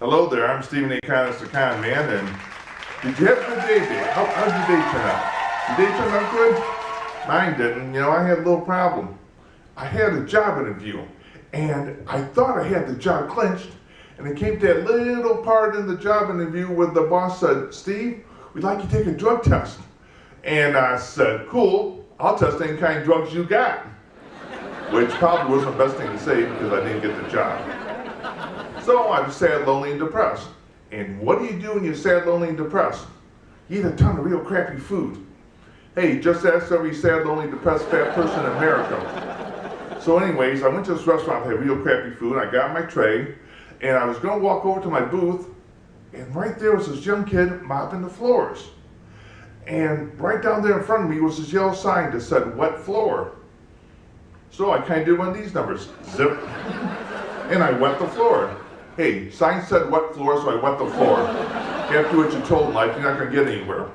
Hello there, I'm Stephen A. Conness, the Con Man, and did you have a good day today? How'd your day turn out? Your day turned out good? Mine didn't. I had a little problem. I had a job interview, and I thought I had the job clinched, and it came to that little part in the job interview where the boss said, Steve, we'd like you to take a drug test. And I said, cool, I'll test any kind of drugs you got. Which probably wasn't the best thing to say because I didn't get the job. So I was sad, lonely, and depressed. And what do you do when you're sad, lonely, and depressed? You eat a ton of real crappy food. Hey, just ask every sad, lonely, depressed fat person in America. So anyways, I went to this restaurant that had real crappy food. I got my tray, and I was going to walk over to my booth, and right there was this young kid mopping the floors. And right down there in front of me was this yellow sign that said, wet floor. So I kind of did one of these numbers, zip, and I wet the floor. Hey, sign said wet floor, so I wet the floor. You have to do what you're told in life, you're not going to get anywhere.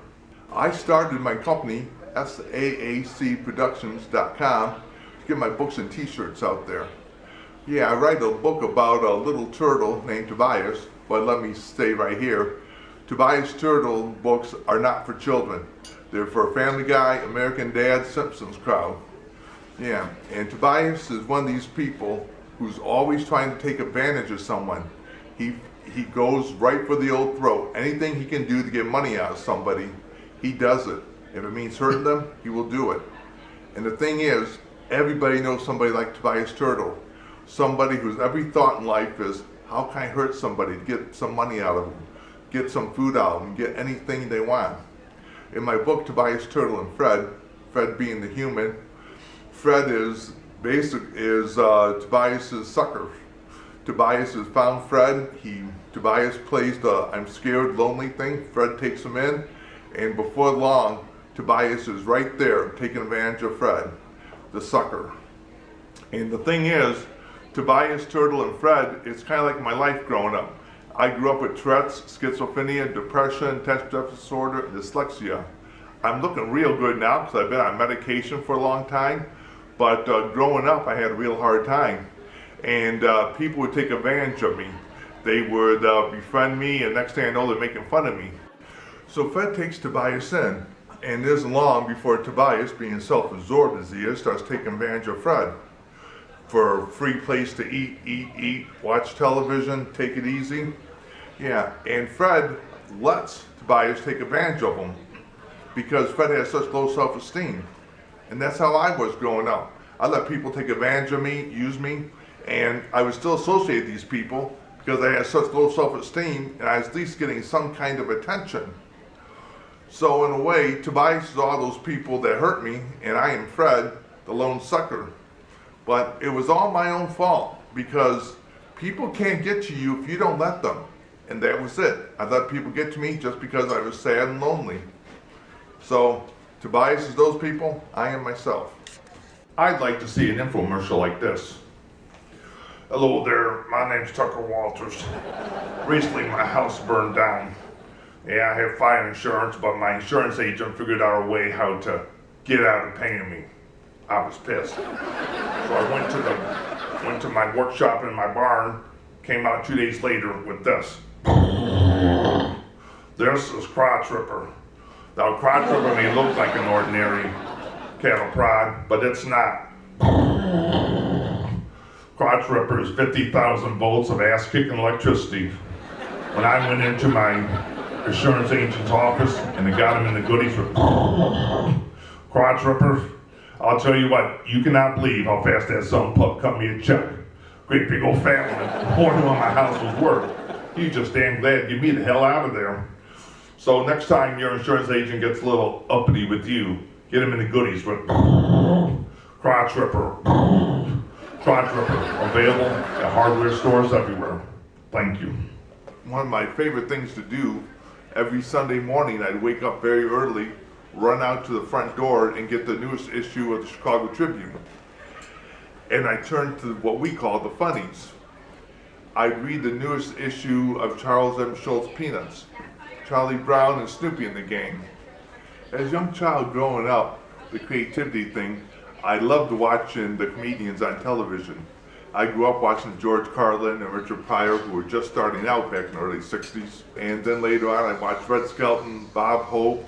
I started my company, saacproductions.com, to get my books and t-shirts out there. Yeah, I write a book about a little turtle named Tobias, but let me stay right here. Tobias Turtle books are not for children. They're for Family Guy, American Dad, Simpsons crowd. Yeah, and Tobias is one of these people who's always trying to take advantage of someone. He goes right for the old throat. Anything he can do to get money out of somebody, he does it. If it means hurting them, he will do it. And the thing is, everybody knows somebody like Tobias Turtle. Somebody whose every thought in life is, how can I hurt somebody to get some money out of them, get some food out of them, get anything they want. In my book, Tobias Turtle and Fred being the human, Fred is Tobias's sucker. Tobias has found Fred. Tobias plays the I'm scared, lonely thing. Fred takes him in, and before long, Tobias is right there taking advantage of Fred, the sucker. And the thing is, Tobias, Turtle, and Fred, it's kind of like my life growing up. I grew up with Tourette's, schizophrenia, depression, attention deficit disorder, and dyslexia. I'm looking real good now because I've been on medication for a long time. But growing up, I had a real hard time, and people would take advantage of me. They would befriend me, and next thing I know, they're making fun of me. So Fred takes Tobias in, and it isn't long before Tobias, being self-absorbed as he is, starts taking advantage of Fred for a free place to eat, watch television, take it easy. Yeah, and Fred lets Tobias take advantage of him because Fred has such low self-esteem. And that's how I was growing up. I let people take advantage of me, use me, and I would still associate these people because I had such low self-esteem and I was at least getting some kind of attention. So in a way, Tobias is all those people that hurt me, and I am Fred, the lone sucker. But it was all my own fault because people can't get to you if you don't let them. And that was it. I let people get to me just because I was sad and lonely. So Tobias is those people, I am myself. I'd like to see an infomercial like this. Hello there, my name's Tucker Walters. Recently my house burned down. Yeah, I have fire insurance, but my insurance agent figured out a way how to get out of paying me. I was pissed. So I went to my workshop in my barn, came out 2 days later with this. This is Crotch Ripper. Now, Crotch Ripper may look like an ordinary cattle prod, but it's not. Crotch Ripper is 50,000 volts of ass-kicking electricity. When I went into my insurance agent's office and they got him in the goodies with Crotch Ripper, I'll tell you what, you cannot believe how fast that son pup cut me a check. Great big old fat one, more than what my house was worth. He just damn glad to get me the hell out of there. So next time your insurance agent gets a little uppity with you, get him in the goodies with Crotch Ripper. Crotch Ripper, available at hardware stores everywhere. Thank you. One of my favorite things to do, every Sunday morning I'd wake up very early, run out to the front door and get the newest issue of the Chicago Tribune. And I turned to what we call the funnies. I'd read the newest issue of Charles M. Schultz Peanuts, Charlie Brown and Snoopy and the Gang. As a young child growing up, the creativity thing, I loved watching the comedians on television. I grew up watching George Carlin and Richard Pryor, who were just starting out back in the early 60s. And then later on, I watched Red Skelton, Bob Hope,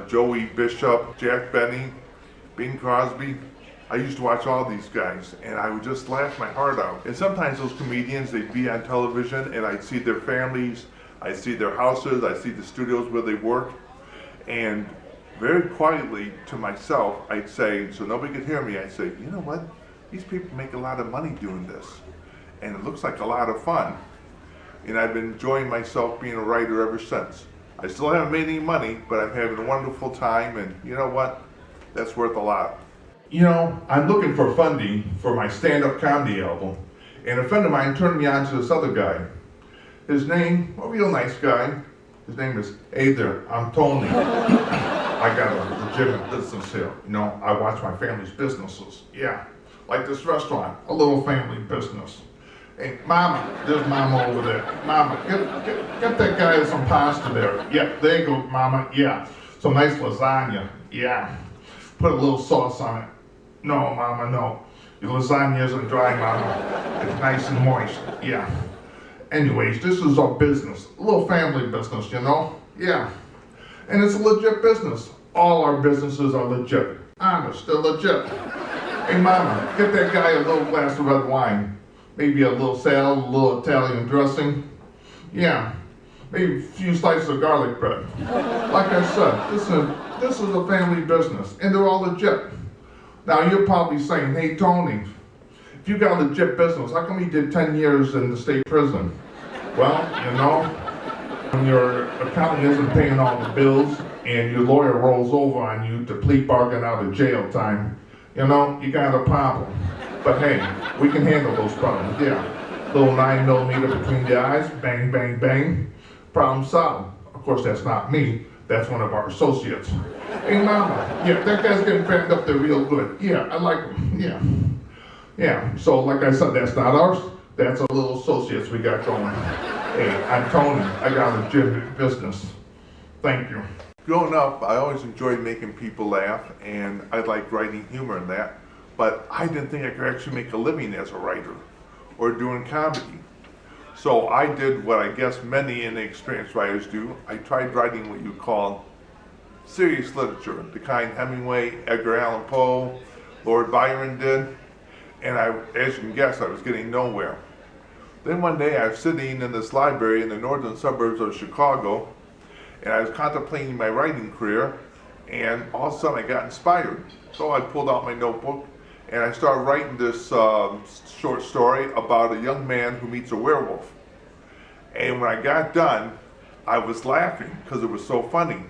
Joey Bishop, Jack Benny, Bing Crosby. I used to watch all these guys, and I would just laugh my heart out. And sometimes those comedians, they'd be on television, and I'd see their families, I'd see their houses, I'd see the studios where they work. And very quietly to myself, I'd say, so nobody could hear me, I'd say, you know what? These people make a lot of money doing this, and it looks like a lot of fun. And I've been enjoying myself being a writer ever since. I still haven't made any money, but I'm having a wonderful time, and you know what? That's worth a lot. You know, I'm looking for funding for my stand-up comedy album, and a friend of mine turned me on to this other guy. His name, a real nice guy, his name is, hey there, I'm Tony. I got a legitimate business here. You know, I watch my family's businesses. Yeah, like this restaurant, a little family business. Hey, Mama, there's Mama over there. Mama, get that guy some pasta there. Yeah, there you go, Mama. Yeah, some nice lasagna. Yeah, put a little sauce on it. No, Mama, no. Your lasagna isn't dry, Mama. It's nice and moist. Yeah. Anyways, this is our business. A little family business, you know? Yeah. And it's a legit business. All our businesses are legit. Honest, they're legit. Hey, Mama, get that guy a little glass of red wine. Maybe a little salad, a little Italian dressing. Yeah. Maybe a few slices of garlic bread. Like I said, this is a family business, and they're all legit. Now, you're probably saying, hey, Tony, if you got a legit business, how come you did 10 years in the state prison? Well, you know, when your accountant isn't paying all the bills and your lawyer rolls over on you to plea bargain out of jail time, you know, you got a problem. But hey, we can handle those problems, yeah. Little 9mm between the eyes, bang, bang, bang, problem solved. Of course, that's not me, that's one of our associates. Hey, Mama, yeah, that guy's getting cracked up there real good. Yeah, I like him, yeah. Yeah, so like I said, that's not ours, that's a little associates we got going. Hey, I'm Tony, I got a legitimate business. Thank you. Growing up, I always enjoyed making people laugh, and I like writing humor in that, but I didn't think I could actually make a living as a writer or doing comedy. So I did what I guess many inexperienced writers do. I tried writing what you call serious literature, the kind Hemingway, Edgar Allan Poe, Lord Byron did. And as you can guess, I was getting nowhere. Then one day I was sitting in this library in the northern suburbs of Chicago, and I was contemplating my writing career, and all of a sudden I got inspired. So I pulled out my notebook, and I started writing this short story about a young man who meets a werewolf. And when I got done, I was laughing because it was so funny.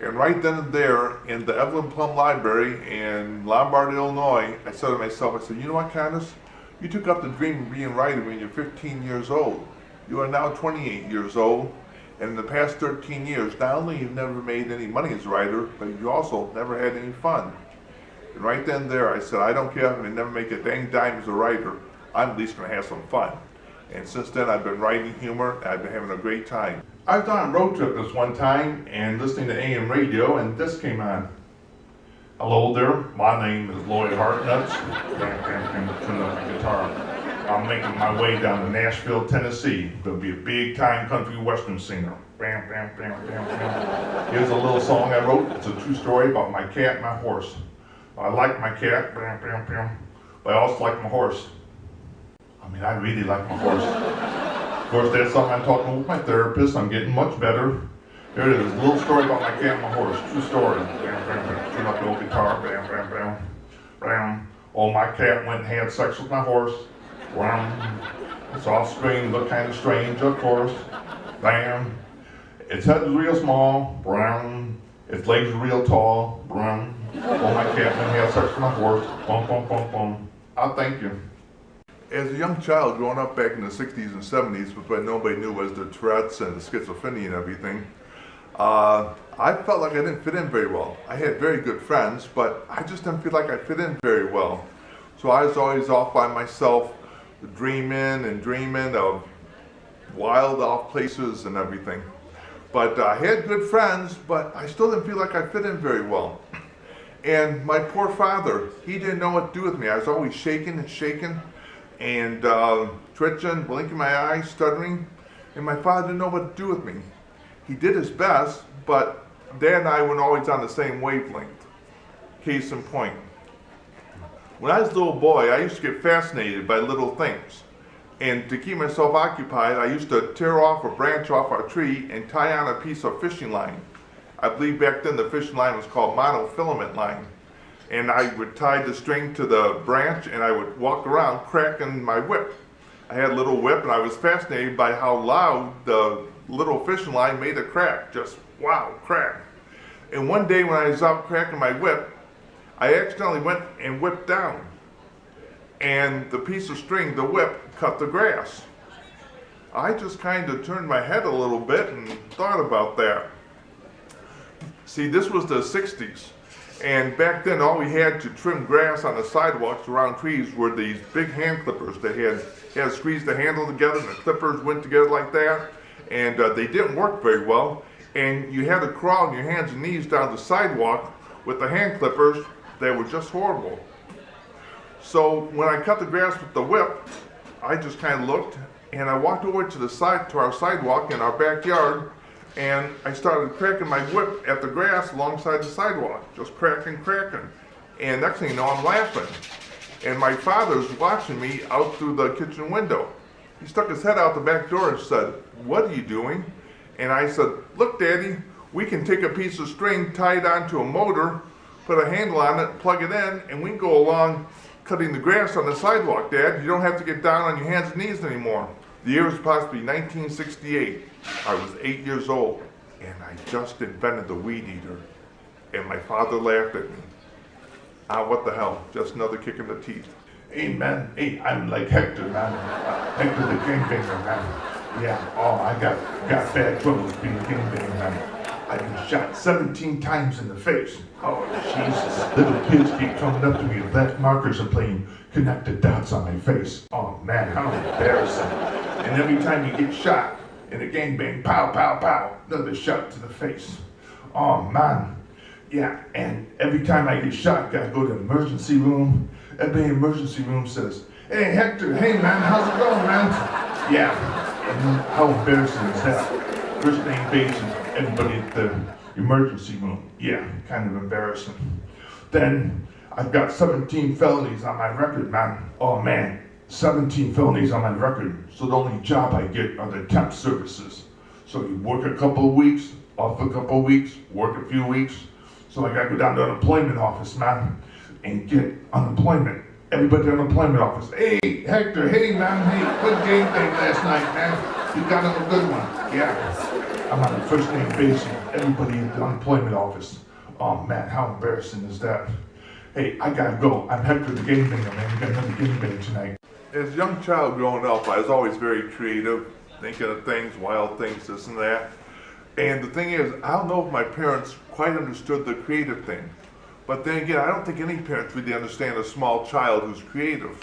And right then and there, in the Evelyn Plum Library in Lombard, Illinois, I said to myself, I said, you know what, Conness? You took up the dream of being a writer when you're 15 years old. You are now 28 years old, and in the past 13 years, not only you've never made any money as a writer, but you also never had any fun. And right then and there, I said, I don't care if I never make a dang dime as a writer, I'm at least going to have some fun. And since then, I've been writing humor, and I've been having a great time. I was on a road trip this one time and listening to AM radio, and this came on. Hello there, my name is Lloyd Hartnuts. Turn up my guitar. I'm making my way down to Nashville, Tennessee. Gonna be a big time country western singer. Bam, bam, bam, bam, bam. Here's a little song I wrote. It's a true story about my cat and my horse. I like my cat, bam, bam, bam, but I also like my horse. I mean, I really like my horse. Of course, that's something I'm talking with my therapist. I'm getting much better. Here it is, a little story about my cat and my horse. True story. Bam, bam, bam. Turn up the old guitar. Bam, bam, bam. Bam. Oh, my cat went and had sex with my horse. Bam. It's off screen, looked kind of strange, of course. Bam. Its head was real small. Bam. Its legs were real tall. Bam. Oh, my cat went and had sex with my horse. Bum, bum, bum, bum. I thank you. As a young child growing up back in the 60s and 70s, what nobody knew was the Tourette's and the schizophrenia and everything, I felt like I didn't fit in very well. I had very good friends, but I just didn't feel like I fit in very well. So I was always off by myself, dreaming of wild off places and everything. But I had good friends, but I still didn't feel like I fit in very well. And my poor father, he didn't know what to do with me. I was always shaking and shaking. and twitching, blinking my eyes, stuttering, and my father didn't know what to do with me. He did his best, but Dad and I weren't always on the same wavelength. Case in point. When I was a little boy, I used to get fascinated by little things. And to keep myself occupied, I used to tear off a branch off our tree and tie on a piece of fishing line. I believe back then the fishing line was called monofilament line. And I would tie the string to the branch and I would walk around cracking my whip. I had a little whip and I was fascinated by how loud the little fishing line made a crack. Just wow, crack. And one day when I was out cracking my whip, I accidentally went and whipped down. And the piece of string, the whip, cut the grass. I just kind of turned my head a little bit and thought about that. See, this was the 60s. And back then, all we had to trim grass on the sidewalks around trees were these big hand clippers that had to squeeze the handle together, and the clippers went together like that. And they didn't work very well. And you had to crawl on your hands and knees down the sidewalk with the hand clippers. They were just horrible. So when I cut the grass with the whip, I just kind of looked, and I walked over to our sidewalk in our backyard, and I started cracking my whip at the grass alongside the sidewalk, just cracking. And next thing you know, I'm laughing. And my father's watching me out through the kitchen window. He stuck his head out the back door and said, "What are you doing?" And I said, "Look, Daddy, we can take a piece of string, tie it onto a motor, put a handle on it, plug it in, and we can go along cutting the grass on the sidewalk, Dad. You don't have to get down on your hands and knees anymore." The year was possibly 1968. I was 8 years old, and I just invented the weed eater. And my father laughed at me. What the hell? Just another kick in the teeth. Hey, man. Hey, I'm like Hector, man. Hector the gangbanger, man. Yeah, I got bad troubles being a gangbanger, man. I've been shot 17 times in the face. Oh, Jesus. Little kids keep coming up to me with black markers and playing connected dots on my face. Oh, man, how embarrassing. And every time you get shot in a gangbang, pow, pow, pow, another shot to the face. Oh, man. Yeah, and every time I get shot, gotta go to the emergency room. Everybody in the emergency room says, "Hey, Hector, hey, man, how's it going, man?" Yeah, and how embarrassing is that? First name basis, everybody at the emergency room. Yeah, kind of embarrassing. Then I've got 17 felonies on my record, man. Oh, man, 17 felonies on my record. So the only job I get are the temp services. So you work a couple of weeks, off a couple of weeks, work a few weeks. So I gotta go down to the unemployment office, man, and get unemployment. Everybody at the unemployment office, "Hey, Hector, hey, man, hey, good game thing last night, man. You got a good one." Yeah, I'm on the first name basis. Everybody at the unemployment office. Oh, man, how embarrassing is that? Hey, I gotta go. I'm Hector the game banger, man. We got another game bang tonight. As a young child growing up, I was always very creative, thinking of things, wild things, this and that. And the thing is, I don't know if my parents quite understood the creative thing. But then again, I don't think any parents really understand a small child who's creative.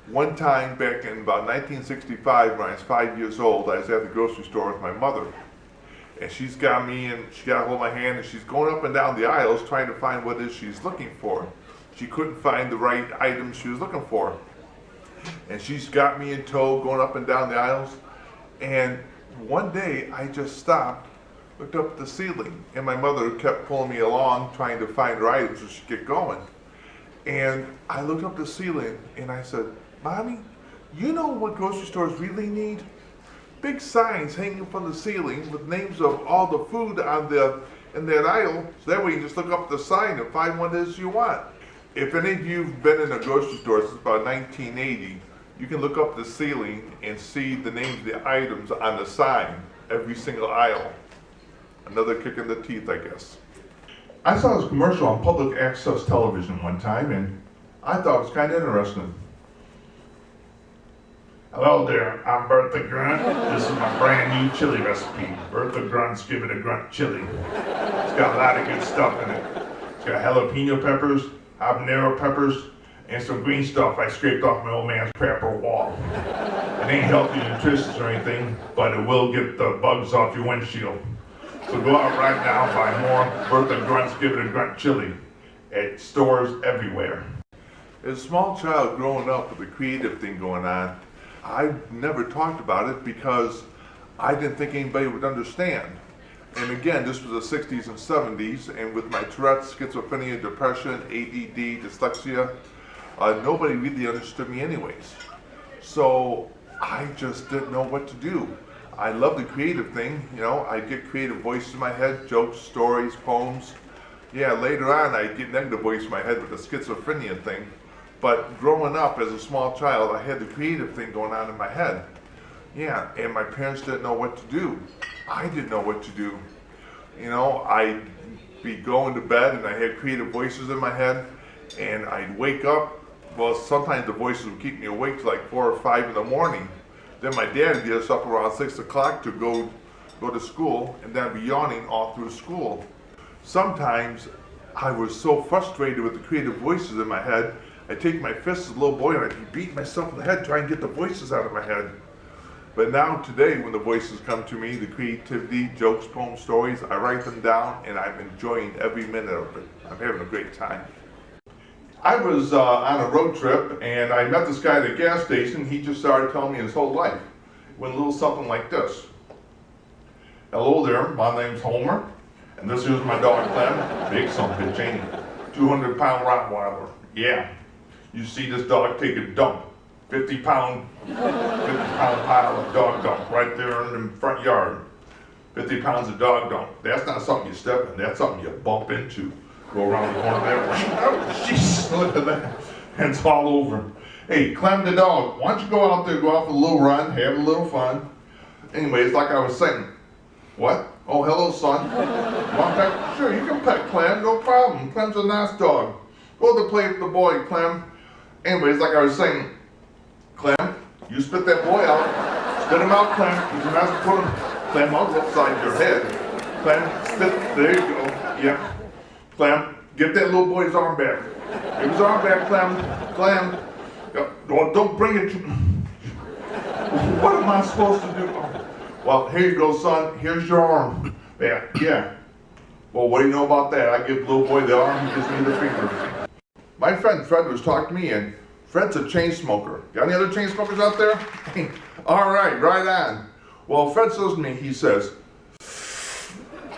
One time back in about 1965, when I was 5 years old, I was at the grocery store with my mother. And she's got me, and she got a hold of my hand, and she's going up and down the aisles trying to find what it is she's looking for. She couldn't find the right items she was looking for. And she's got me in tow going up and down the aisles. And one day I just stopped, looked up at the ceiling, and my mother kept pulling me along trying to find her items so she'd get going. And I looked up the ceiling and I said, "Mommy, you know what grocery stores really need? Big signs hanging from the ceiling with names of all the food in that aisle, so that way you can just look up the sign and find what it is you want." If any of you have been in a grocery store since about 1980, you can look up the ceiling and see the names of the items on the sign, every single aisle. Another kick in the teeth, I guess. I saw this commercial on public access television one time, and I thought it was kind of interesting. Hello there, I'm Bertha Grunt. This is my brand new chili recipe. Bertha Grunt's Give It a Grunt chili. It's got a lot of good stuff in it. It's got jalapeno peppers, habanero peppers, and some green stuff I scraped off my old man's crapper wall. It ain't healthy nutritious or anything, but it will get the bugs off your windshield. So go out right now and buy more Bertha Grunt's Give It a Grunt chili at stores everywhere. As a small child growing up with the creative thing going on, I never talked about it because I didn't think anybody would understand. And again, this was the 60s and 70s, and with my Tourette's, schizophrenia, depression, ADD, dyslexia, nobody really understood me anyways. So I just didn't know what to do. I love the creative thing, you know, I get creative voices in my head, jokes, stories, poems. Yeah, later on I get negative voice in my head with the schizophrenia thing. But growing up as a small child, I had the creative thing going on in my head. Yeah, and my parents didn't know what to do. I didn't know what to do. You know, I'd be going to bed and I had creative voices in my head, and I'd wake up. Well, sometimes the voices would keep me awake till like 4 or 5 in the morning. Then my dad would get us up around 6 o'clock to go to school, and then I'd be yawning all through school. Sometimes I was so frustrated with the creative voices in my head, I'd take my fist as a little boy and I'd be beating myself in the head trying to get the voices out of my head. But now today, when the voices come to me, the creativity, jokes, poems, stories, I write them down and I'm enjoying every minute of it. I'm having a great time. I was on a road trip and I met this guy at a gas station. He just started telling me his whole life. It went a little something like this. Hello there, my name's Homer, and this is my dog Clem. Big son of a bitch, ain't he? 200-pound Rottweiler. Yeah. You see this dog take a dump. 50-pound pile of dog dump right there in the front yard. 50 pounds of dog dump. That's not something you step in, that's something you bump into. Go around the corner there. Oh, jeez, look at that. And it's all over. Hey, Clem the dog, why don't you go out there, go out for a little run, have a little fun. Anyways, like I was saying, what? Oh, hello, son. You want to pet? Sure, you can pet Clem, no problem. Clem's a nice dog. Go to play with the boy, Clem. Anyways, like I was saying, Clem, you spit that boy out. Spit him out, Clem. He's a nice put him. Clem, I'll go upside your head. Clem, spit. There you go. Yeah. Clem, get that little boy's arm back. Give his arm back, Clem. Clem. Oh, don't bring it to me. What am I supposed to do? Well, here you go, son. Here's your arm. Yeah. Well, what do you know about that? I give the little boy the arm, he gives me the finger. My friend Fred was talking to me, and Fred's a chain smoker. Got any other chain smokers out there? All right on. Well, Fred says to me, he says,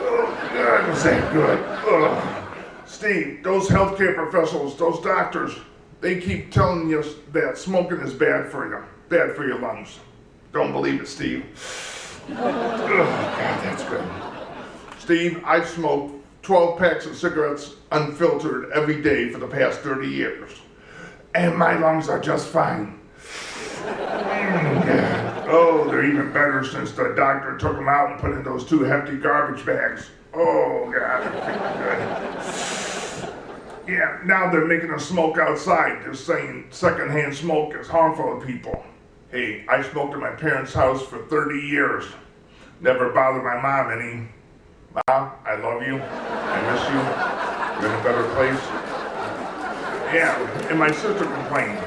oh, God, was that good? Ugh. Steve, those healthcare professionals, those doctors, they keep telling you that smoking is bad for you, bad for your lungs. Don't believe it, Steve. Oh, God, that's good. Steve, I've smoked 12 packs of cigarettes unfiltered every day for the past 30 years. And my lungs are just fine. Yeah. Oh, they're even better since the doctor took them out and put in those 2 hefty garbage bags. Oh, God, I'm feeling good. Yeah, now they're making us smoke outside. They're saying secondhand smoke is harmful to people. Hey, I smoked at my parents' house for 30 years. Never bothered my mom any. Mom, I love you. I miss you. You're in a better place. Yeah, and my sister complained.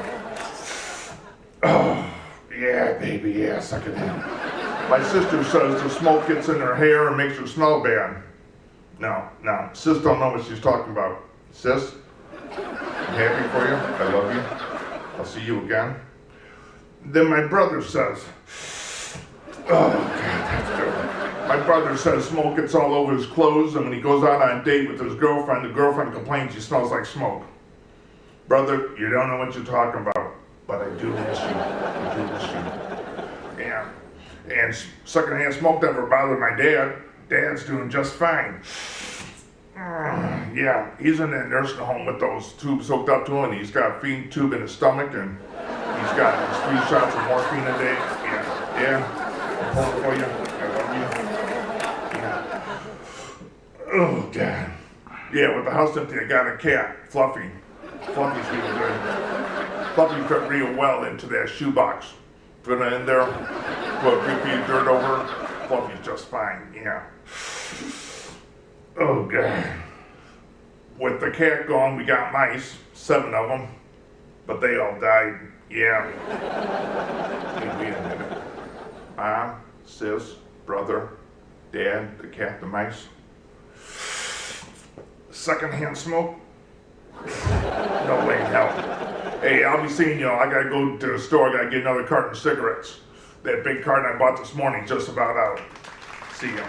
Oh, yeah, baby, yeah, suck it down. My sister says the smoke gets in her hair and makes her smell bad. No, sis don't know what she's talking about. Sis, I'm happy for you. I love you. I'll see you again. Then my brother says, oh, God, that's good. My brother says smoke gets all over his clothes, and when he goes out on a date with his girlfriend, the girlfriend complains he smells like smoke. Brother, you don't know what you're talking about, but I do miss you. I do miss you. Yeah. And secondhand smoke never bothered my dad. Dad's doing just fine. Yeah, he's in that nursing home with those tubes hooked up to him. He's got a feeding tube in his stomach, and he's got 3 shots of morphine a day. Yeah. I'm pulling for you. I love you. Yeah. Oh, God. Yeah, with the house empty, I got a cat, Fluffy. Fluffy's really good. Fluffy fit real well into that shoebox. Put it in there, put a few feet of dirt over it. Fluffy's just fine, yeah. Oh, God. With the cat gone, we got mice, 7 of them, but they all died, yeah. Wait a minute. Mom, sis, brother, dad, the cat, the mice. Secondhand smoke? No way in hell. Hey, I'll be seeing you. I gotta go to the store. I gotta get another carton of cigarettes. That big carton I bought this morning just about out. See ya.